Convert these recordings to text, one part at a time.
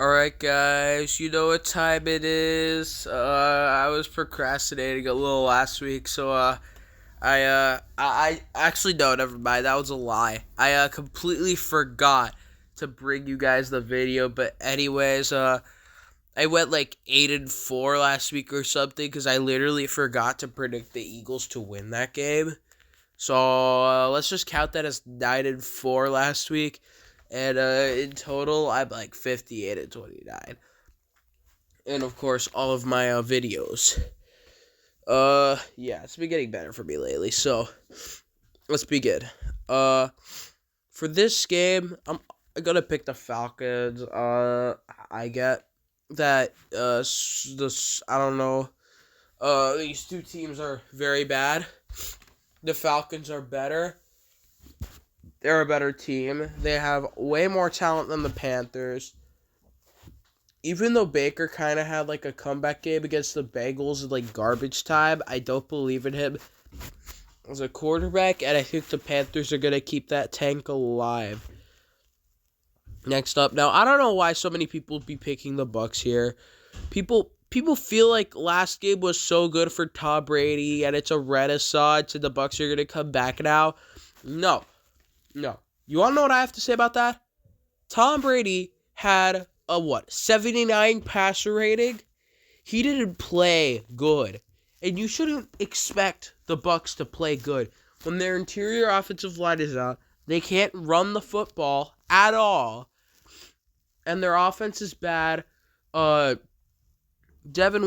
Alright guys, you know what time it is. I was procrastinating a little last week, so I actually, no, never mind, that was a lie. I completely forgot to bring you guys the video, but anyways, I went like 8-4 last week or something, because I literally forgot to predict the Eagles to win that game. So let's just count that as 9-4 last week. And in total, I'm like 58-29. And of course, all of my videos. Yeah, it's been getting better for me lately. So let's begin. For this game, I'm gonna pick the Falcons. I get that. I don't know. These two teams are very bad. The Falcons are better. They're a better team. They have way more talent than the Panthers. Even though Baker kind of had like a comeback game against the Bengals in like garbage time, I don't believe in him as a quarterback, and I think the Panthers are going to keep that tank alive. Next up, now I don't know why so many people be picking the Bucs here. People feel like last game was so good for Tom Brady and it's a renaissance and the Bucs are going to come back now. No. You want to know what I have to say about that? Tom Brady had a 79 passer rating? He didn't play good. And you shouldn't expect the Bucs to play good. When their interior offensive line is out, they can't run the football at all. And their offense is bad. Devin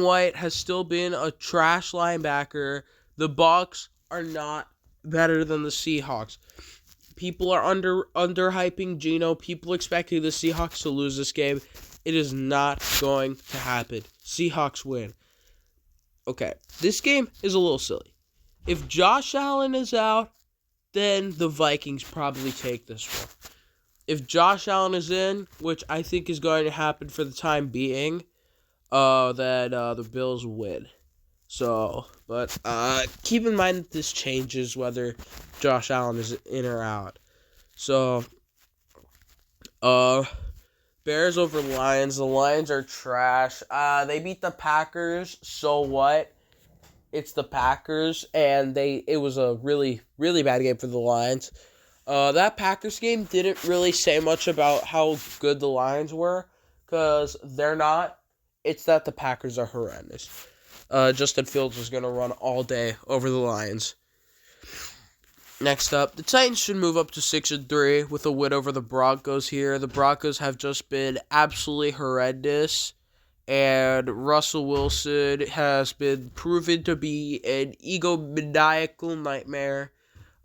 White has still been a trash linebacker. The Bucs are not better than the Seahawks. People are underhyping Geno. People expecting the Seahawks to lose this game. It is not going to happen. Seahawks win. Okay, this game is a little silly. If Josh Allen is out, then the Vikings probably take this one. If Josh Allen is in, which I think is going to happen for the time being, then the Bills win. So, but keep in mind that this changes whether Josh Allen is in or out. So, Bears over Lions. The Lions are trash. They beat the Packers. So what? It's the Packers, and it was a really, really bad game for the Lions. That Packers game didn't really say much about how good the Lions were, because they're not. It's that the Packers are horrendous. Justin Fields is going to run all day over the Lions. Next up, the Titans should move up to 6-3 with a win over the Broncos here. The Broncos have just been absolutely horrendous, and Russell Wilson has been proven to be an egomaniacal nightmare.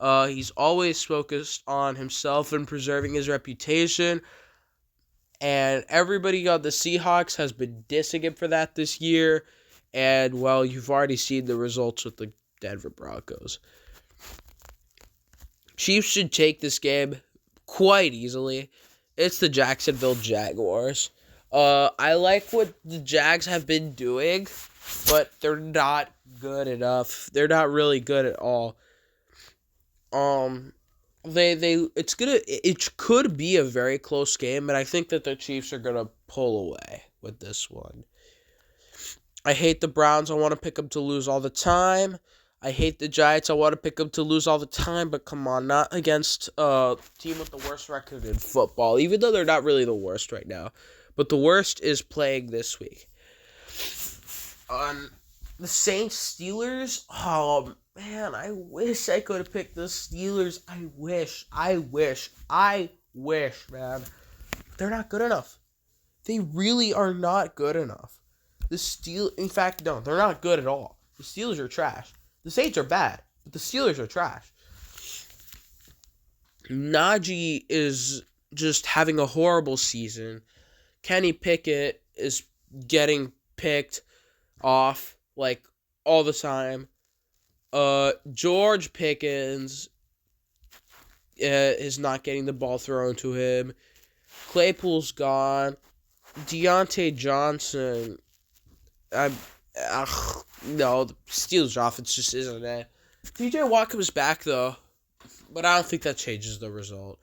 He's always focused on himself and preserving his reputation, and everybody on the Seahawks has been dissing him for that this year. And, well, you've already seen the results with the Denver Broncos. Chiefs should take this game quite easily. It's the Jacksonville Jaguars. I like what the Jags have been doing, but they're not good enough. They're not really good at all. It could be a very close game, but I think that the Chiefs are gonna pull away with this one. I hate the Browns. I want to pick them to lose all the time. I hate the Giants. I want to pick them to lose all the time. But come on, not against a team with the worst record in football, even though they're not really the worst right now. But the worst is playing this week. The Saints-Steelers, oh man, I wish I could have picked the Steelers. I wish, man. They're not good enough. They really are not good enough. In fact, no, they're not good at all. The Steelers are trash. The Saints are bad, but the Steelers are trash. Najee is just having a horrible season. Kenny Pickett is getting picked off, like, all the time. George Pickens is not getting the ball thrown to him. Claypool's gone. Deontay Johnson... no, the Steelers offense just isn't it. TJ Watt comes back, though, but I don't think that changes the result.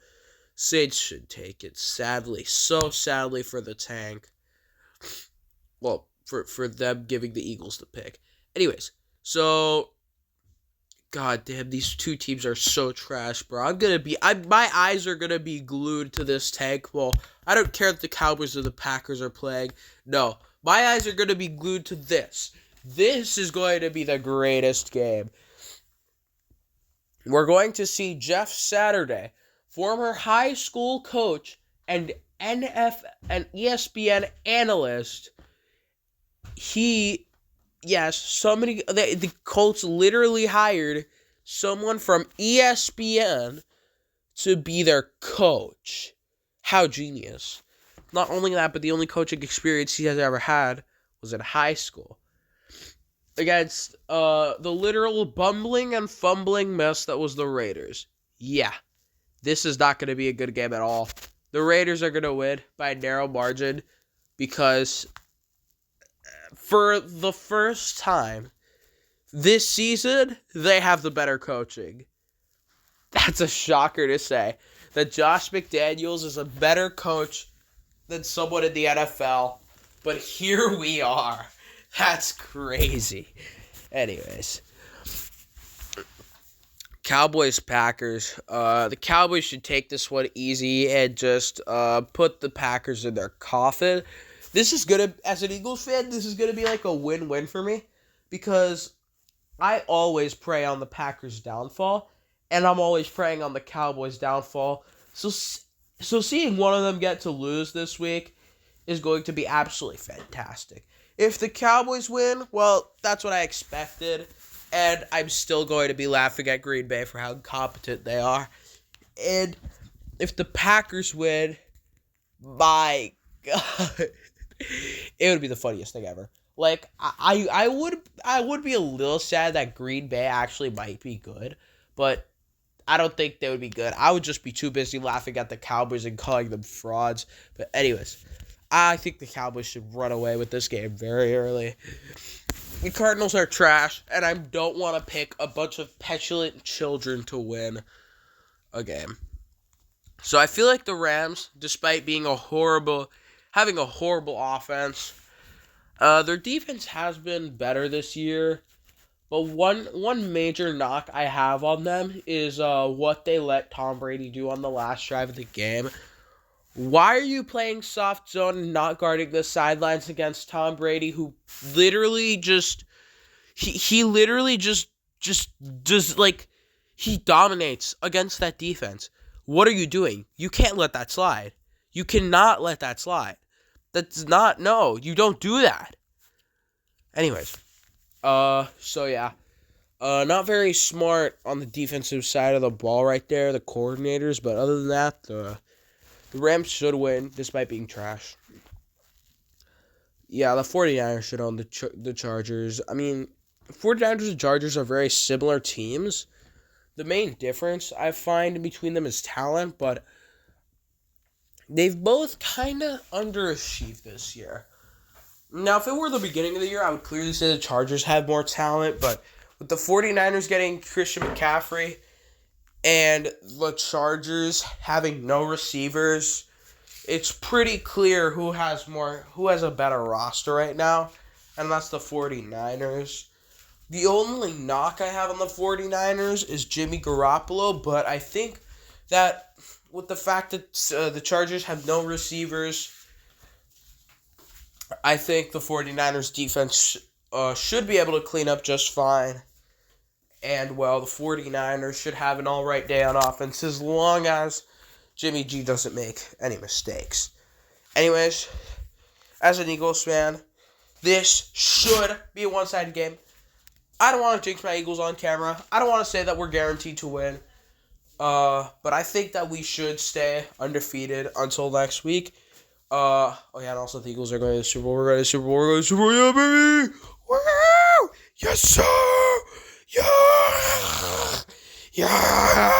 Saints should take it, sadly. So sadly for the tank. Well, for them giving the Eagles the pick. Anyways, so God damn, these two teams are so trash, bro. My eyes are gonna be glued to this tank. Well, I don't care if the Cowboys or the Packers are playing. No, my eyes are gonna be glued to this. This is going to be the greatest game. We're going to see Jeff Saturday, former high school coach and ESPN analyst. The Colts literally hired someone from ESPN to be their coach. How genius. Not only that, but the only coaching experience he has ever had was in high school. Against the literal bumbling and fumbling mess that was the Raiders. Yeah, this is not going to be a good game at all. The Raiders are going to win by a narrow margin because for the first time this season, they have the better coaching. That's a shocker to say. That Josh McDaniels is a better coach than someone in the NFL. But here we are. That's crazy. Anyways. Cowboys-Packers. The Cowboys should take this one easy and just put the Packers in their coffin. This is going to, as an Eagles fan, this is going to be like a win-win for me. Because I always pray on the Packers' downfall. And I'm always praying on the Cowboys' downfall. So seeing one of them get to lose this week is going to be absolutely fantastic. If the Cowboys win, well, that's what I expected. And I'm still going to be laughing at Green Bay for how incompetent they are. And if the Packers win, my God, it would be the funniest thing ever. Like, I would be a little sad that Green Bay actually might be good, but I don't think they would be good. I would just be too busy laughing at the Cowboys and calling them frauds. But anyways, I think the Cowboys should run away with this game very early. The Cardinals are trash, and I don't want to pick a bunch of petulant children to win a game. So I feel like the Rams, despite being having a horrible offense, their defense has been better this year. But one major knock I have on them is what they let Tom Brady do on the last drive of the game. Why are you playing soft zone and not guarding the sidelines against Tom Brady, who literally just he literally just does, like, he dominates against that defense? What are you doing? You can't let that slide. You cannot let that slide. No, you don't do that. Anyways. Not very smart on the defensive side of the ball right there, the coordinators, but other than that, the Rams should win, despite being trash. Yeah, the 49ers should own the Chargers. I mean, 49ers and Chargers are very similar teams. The main difference I find between them is talent, but they've both kind of underachieved this year. Now, if it were the beginning of the year, I would clearly say the Chargers have more talent, but with the 49ers getting Christian McCaffrey and the Chargers having no receivers, it's pretty clear who has a better roster right now, and that's the 49ers. The only knock I have on the 49ers is Jimmy Garoppolo, but I think that with the fact that the Chargers have no receivers, I think the 49ers defense should be able to clean up just fine. And, well, the 49ers should have an alright day on offense as long as Jimmy G doesn't make any mistakes. Anyways, as an Eagles fan, this should be a one-sided game. I don't want to jinx my Eagles on camera. I don't want to say that we're guaranteed to win. But I think that we should stay undefeated until next week. And also the Eagles are going to the Super Bowl. We're going to the Super Bowl. We're going to the Super Bowl. Yeah, baby! Woo! Yes, sir! Yeah! Yeah!